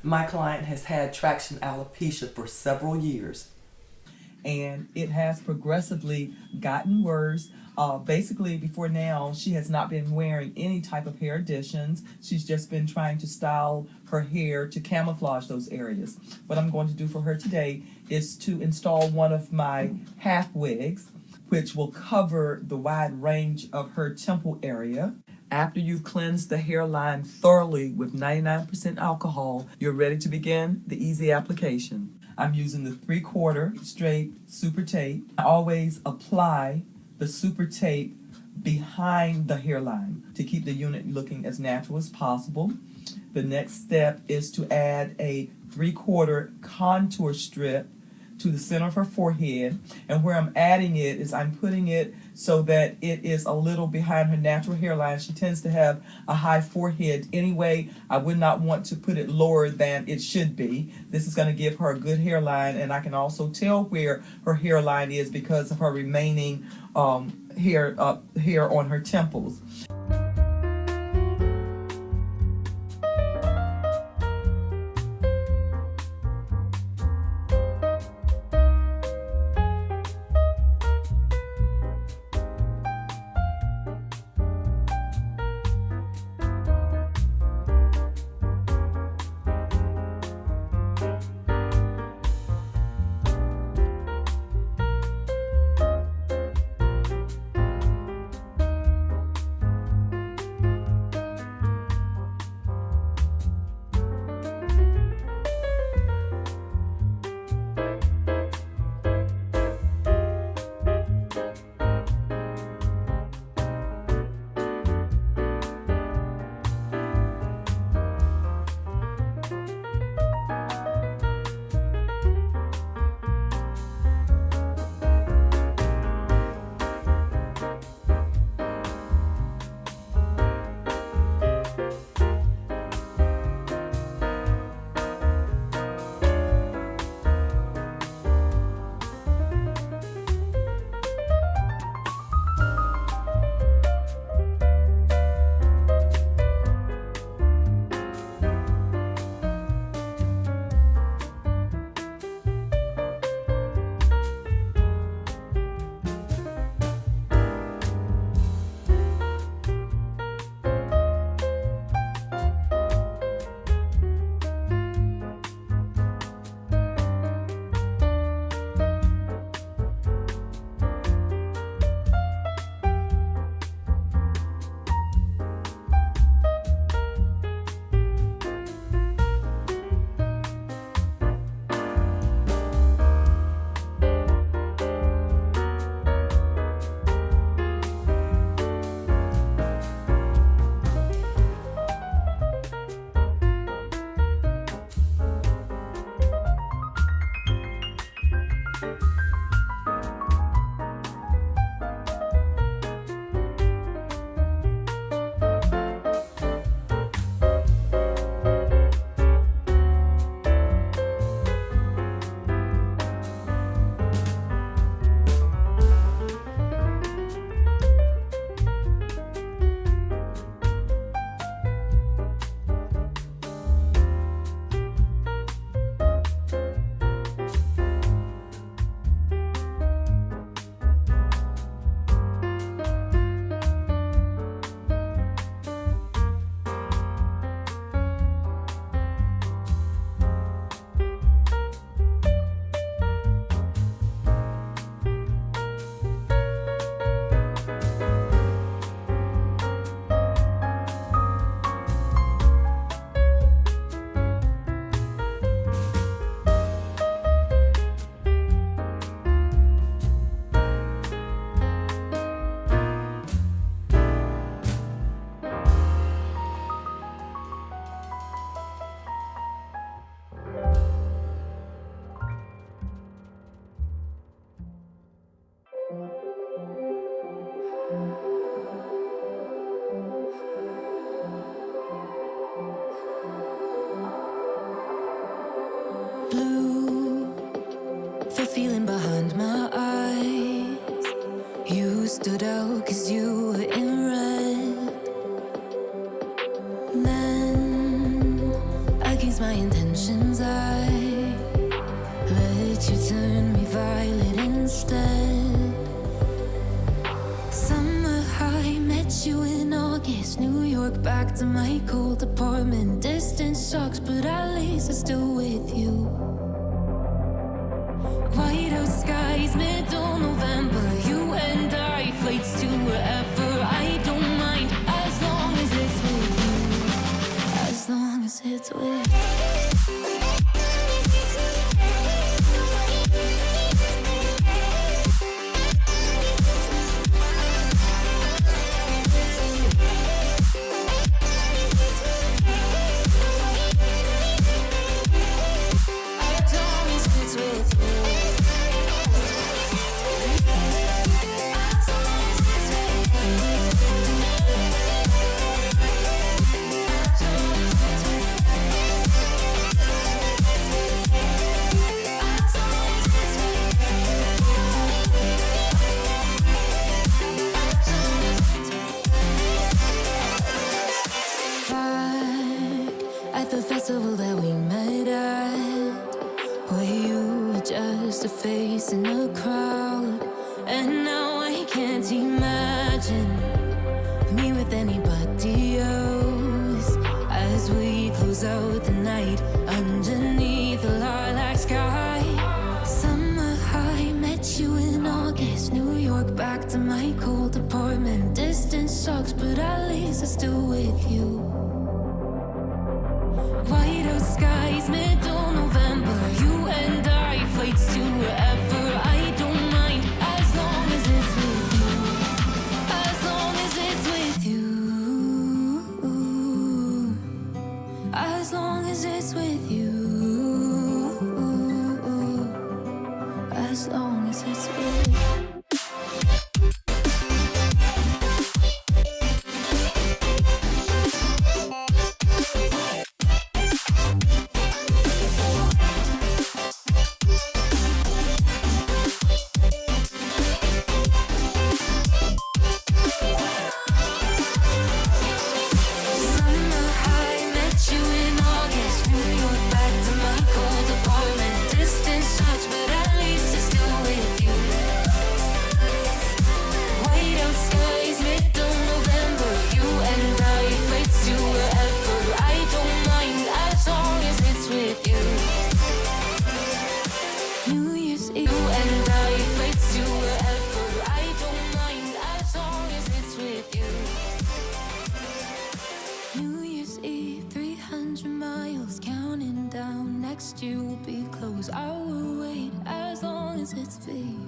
My client has had traction alopecia for several years. And it has progressively gotten worse. Basically, before now, she has not been wearing any type of hair additions. She's just been trying to style her hair to camouflage those areas. What I'm going to do for her today is to install one of my half wigs, which will cover the wide range of her temple area. After you've cleansed the hairline thoroughly with 99% alcohol, you're ready to begin the easy application. I'm using the 3/4 straight super tape. I always apply the super tape behind the hairline to keep the unit looking as natural as possible. The next step is to add a 3/4 contour strip to the center of her forehead, and where I'm adding it is I'm putting it so that it is a little behind her natural hairline. She tends to have a high forehead anyway. I would not want to put it lower than it should be. This is going to give her a good hairline, and I can also tell where her hairline is because of her remaining hair on her temples. Blue, the feeling behind my eyes. You stood out 'cause you were in red. Then, against my intention, York back to my cold apartment. Distance sucks, but at least I'm still with you. Whiteout skies, middle November. You and I, flights to wherever. I don't mind as long as it's with you. As long as it's with you. At the festival that we met at, where you were just a face in a crowd. And now I can't imagine me with anybody else. As we close out the night underneath the lilac sky. Summer high, met you in August. New York back to my cold apartment. Distance sucks, but at least I'm still with you. Whiteout skies, middle November. You and I, flights to wherever. I don't mind as long as it's with you. As long as it's with you. As long as it's with you. As long as it's with you. Next year will be close. I will wait as long as it's fate.